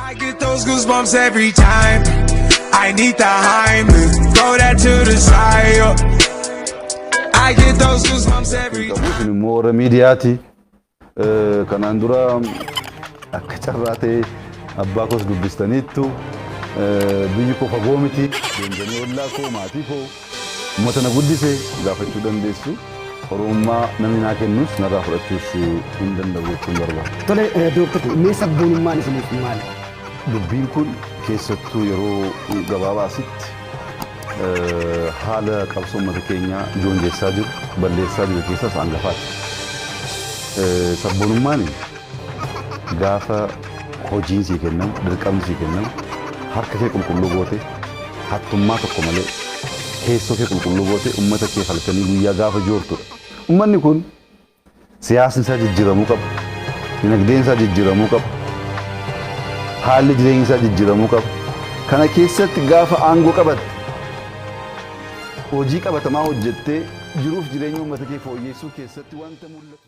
I get those goosebumps every time. I need the Heimlich, throw that to the side. I get those goosebumps every time. Kun immoo miidiyaati. Kanaan dura akka carraatee abbaa koos dubbistaniittu biyyi koo fagoo miti. Deemtanii ollaa koo maatii koo uummata na guddise gaafachuu dandeessu. Oromummaa namni naa kennus narraa fudhachuus hin danda'u jechuun barbaada. Tole Dooktar mee sabboonummaan isiniif maali? Dubbiin kun keessattuu yeroo gabaabaa asitti haala qabsoo uummata keenyaa joonjessaa jiru balleessaa jiru keessaas hangafaati. Sabboonummaan gaafa hojiin sii kennamu dirqamni sii kennamu harka kee qulqulluu goote hattummaa tokko malee keessoo kee qulqulluu goote uummata kee halkanii guyyaa gaafa joortudha. Uummanni kun siyaasni isaa jijjiiramuu qaba. Dinagdeen isaa jijjiiramuu qaba. Haalli jireenya isaa jijjiiramuu qaba. Kana keessatti gaafa aangoo qabatte hojii qabatamaa hojjettee jiruuf jireenya uummata kee fooyyessuu keessatti wanta mul'atu.